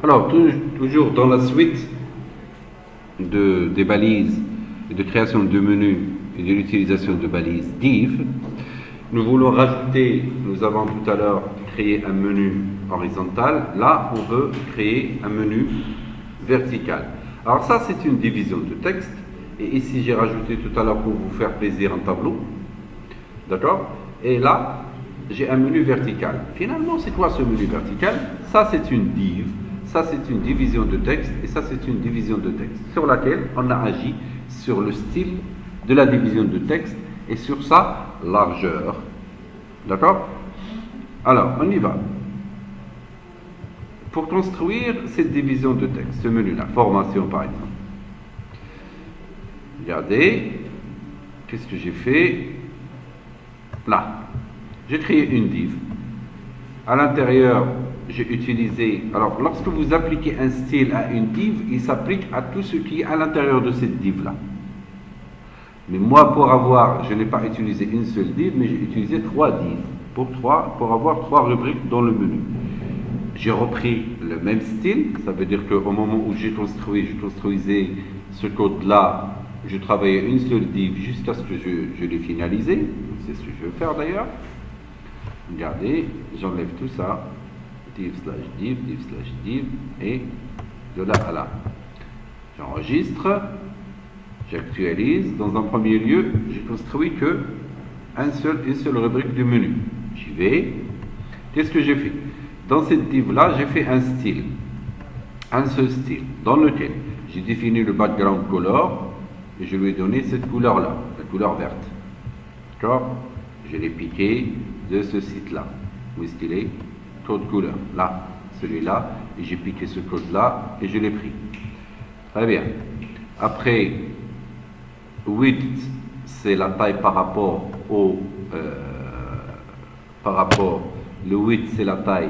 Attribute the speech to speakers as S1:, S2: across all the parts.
S1: Alors, toujours dans la suite des balises et de création de menus et de l'utilisation de balises div, nous voulons rajouter, nous avons tout à l'heure créé un menu horizontal, là on veut créer un menu vertical. Alors ça c'est une division de texte, et ici j'ai rajouté tout à l'heure pour vous faire plaisir un tableau, d'accord? Et là j'ai un menu vertical. Finalement c'est quoi ce menu vertical? Ça c'est une div, ça c'est une division de texte, et ça c'est une division de texte sur laquelle on a agi sur le style de la division de texte et sur sa largeur. D'accord? Alors, on y va. Pour construire cette division de texte, ce menu-là, formation par exemple. Regardez, qu'est-ce que j'ai fait? Là, j'ai créé une div. À l'intérieur, j'ai utilisé... Alors, lorsque vous appliquez un style à une div, il s'applique à tout ce qui est à l'intérieur de cette div-là. Mais moi, je n'ai pas utilisé une seule div, mais j'ai utilisé 3 divs pour avoir 3 rubriques dans le menu. J'ai repris le même style, ça veut dire qu'au moment où je construisais ce code-là, je travaillais une seule div jusqu'à ce que je l'ai finalisé. C'est ce que je vais faire d'ailleurs. Regardez, j'enlève tout ça, div slash div, div slash div, et de là à là. J'enregistre. J'actualise. Dans un premier lieu, j'ai construit une seule rubrique du menu. J'y vais. Qu'est-ce que j'ai fait? Dans cette div-là, j'ai fait un style. Un seul style, dans lequel j'ai défini le background color et je lui ai donné cette couleur-là, la couleur verte. D'accord? Je l'ai piqué de ce site-là. Où est-ce qu'il est? Code couleur. Là, celui-là. Et j'ai piqué ce code-là et je l'ai pris. Très bien. Après, width, c'est la taille par rapport le width, c'est la taille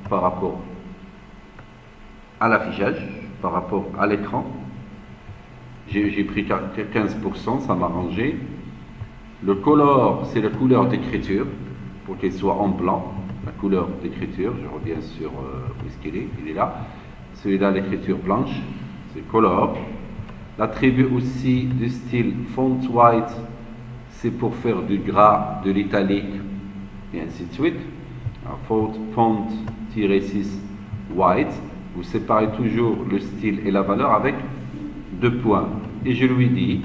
S1: par rapport à l'affichage, par rapport à l'écran. J'ai pris 15%, ça m'a arrangé. Le color, c'est la couleur d'écriture, pour qu'elle soit en blanc. La couleur d'écriture, je reviens sur où est-ce qu'il est? Il est là. Celui-là, l'écriture blanche, c'est color. L'attribut aussi du style font white, c'est pour faire du gras, de l'italique, et ainsi de suite. Alors, font-6 white, vous séparez toujours le style et la valeur avec 2 points. Et je lui dis,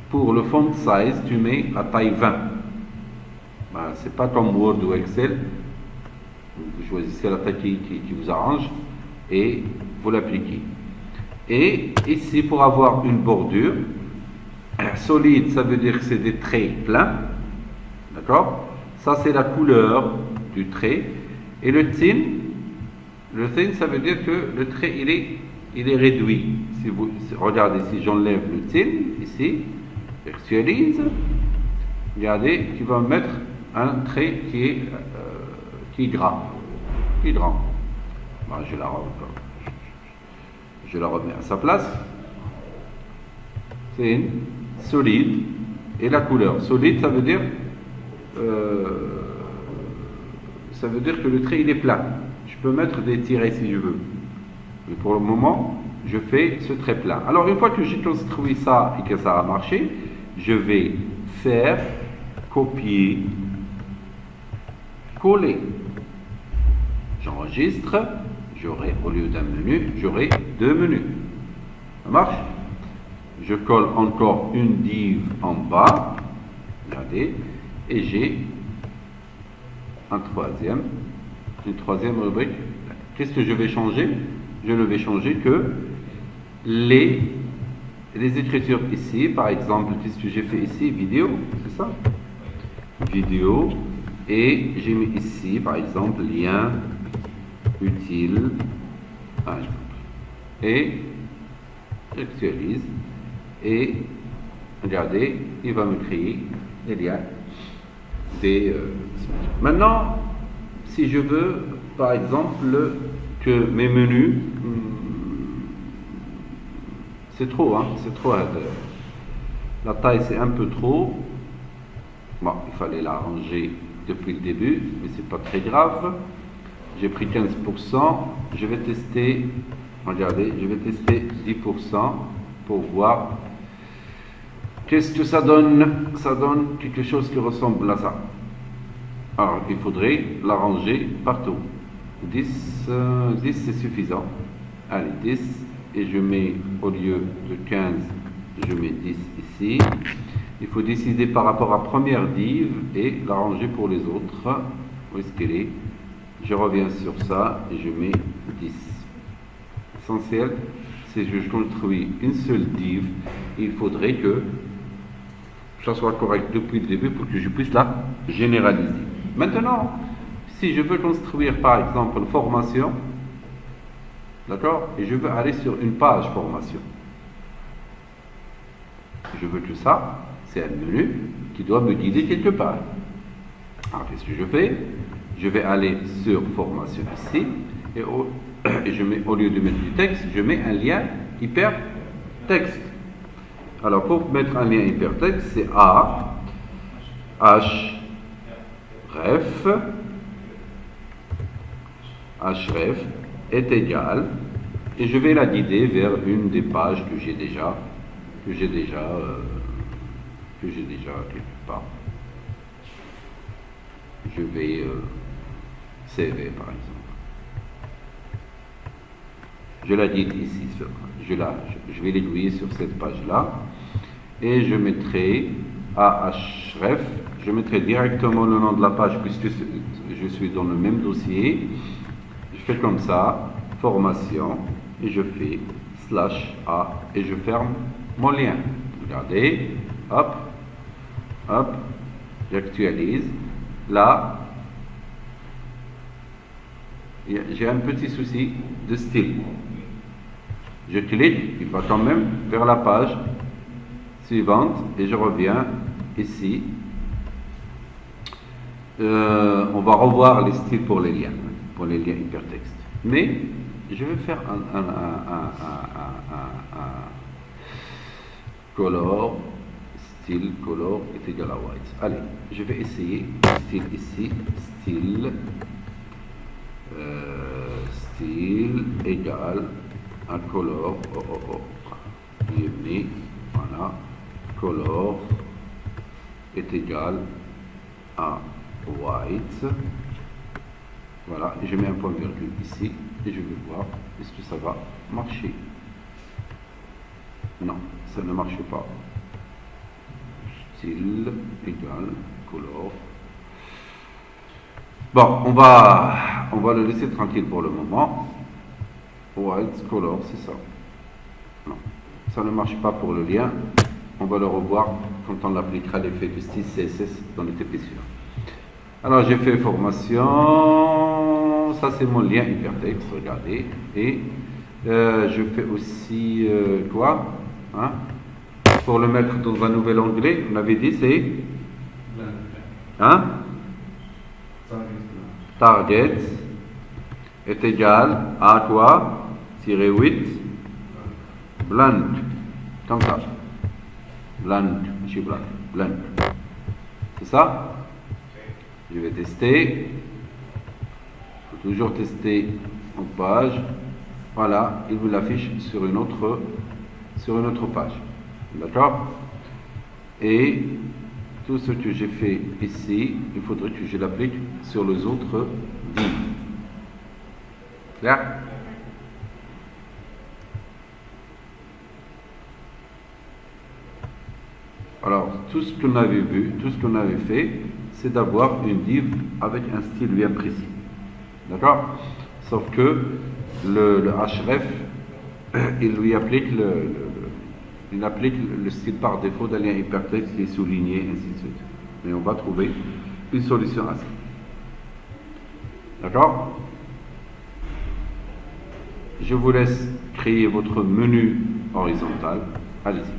S1: pour le font size, tu mets la taille 20. Ben, c'est pas comme Word ou Excel. Vous choisissez la taille qui vous arrange et vous l'appliquez. Et ici, pour avoir une bordure, solide, ça veut dire que c'est des traits pleins. D'accord? Ça, c'est la couleur du trait. Et le thin, ça veut dire que le trait, il est réduit. Si vous regardez, si j'enlève le thin, ici, actualise, regardez, tu vas mettre un trait qui est gras, qui est grand. Bon, je la remets à sa place. C'est une solide et la couleur. Solide, ça veut dire que le trait il est plat. Je peux mettre des tirets si je veux. Mais pour le moment, je fais ce trait plat. Alors une fois que j'ai construit ça et que ça a marché, je vais faire copier, coller. J'enregistre. Au lieu d'un menu, j'aurai 2 menus. Ça marche? Je colle encore une div en bas. Regardez. Et j'ai une troisième rubrique. Qu'est-ce que je vais changer? Je ne vais changer que les écritures ici. Par exemple, qu'est-ce que j'ai fait ici? Vidéo, c'est ça? Vidéo. Et j'ai mis ici, par exemple, lien utile, par exemple. Et j'actualise. Et regardez, il va me créer des liens. Maintenant, si je veux, par exemple, que mes menus, c'est trop, hein, c'est trop. La taille, c'est un peu trop. Bon, il fallait l'arranger depuis le début, mais c'est pas très grave. j'ai pris 15%, je vais tester, regardez, je vais tester 10% pour voir qu'est-ce que ça donne. Ça donne quelque chose qui ressemble à ça. Alors, il faudrait l'arranger partout. 10 c'est suffisant. Allez, 10, et je mets, au lieu de 15, je mets 10 ici. Il faut décider par rapport à première div et l'arranger pour les autres. Où est-ce qu'elle est? Je reviens sur ça et je mets 10. L'essentiel, c'est que je construis une seule div. Il faudrait que ça soit correct depuis le début pour que je puisse la généraliser. Maintenant, si je veux construire par exemple une formation, d'accord, et je veux aller sur une page formation, je veux que ça, c'est un menu qui doit me guider quelque part. Alors qu'est-ce que je fais? Je vais aller sur formation ici, et je mets, au lieu de mettre du texte, je mets un lien hypertexte. Alors pour mettre un lien hypertexte, c'est A, H, href est égal, et je vais la guider vers une des pages que j'ai déjà quelque part. Je vais CV par exemple. Je la guide ici, je vais l'aiguiller sur cette page-là, et je mettrai à href, je mettrai directement le nom de la page puisque je suis dans le même dossier. Je fais comme ça, formation, et je fais /A, et je ferme mon lien. Regardez, hop, hop, j'actualise. Là, j'ai un petit souci de style. Je clique, il va quand même vers la page suivante, et je reviens ici. On va revoir les styles pour les liens hypertextes. Mais je vais faire un color, style color est égal à white. Allez, je vais essayer style ici, style égal à color, bienvenue, voilà, color est égal à white. Voilà, et je mets un point virgule ici, et je vais voir est-ce que ça va marcher. Non, ça ne marche pas. Style égal color. Bon, on va le laisser tranquille pour le moment. White color, c'est ça. Non, ça ne marche pas pour le lien. On va le revoir quand on appliquera l'effet de style CSS dans le TP suivant. Alors j'ai fait formation, ça c'est mon lien hypertexte, regardez, et je fais aussi quoi, hein? Pour le mettre dans un nouvel onglet, on avait dit c'est hein? Target est égal à quoi? Tiré 8 blank, comme ça, blank, je suis blank, c'est ça? Je vais tester. Il faut toujours tester en page. Voilà, il vous l'affiche sur une autre page. D'accord? Et tout ce que j'ai fait ici, il faudrait que je l'applique sur les autres divs. Clair? Alors, tout ce qu'on avait vu, tout ce qu'on avait fait, c'est d'avoir une div avec un style bien précis. D'accord? Sauf que le href, il lui applique il applique le style par défaut d'un lien hypertexte qui est souligné, ainsi de suite. Mais on va trouver une solution à ça. D'accord? Je vous laisse créer votre menu horizontal. Allez-y.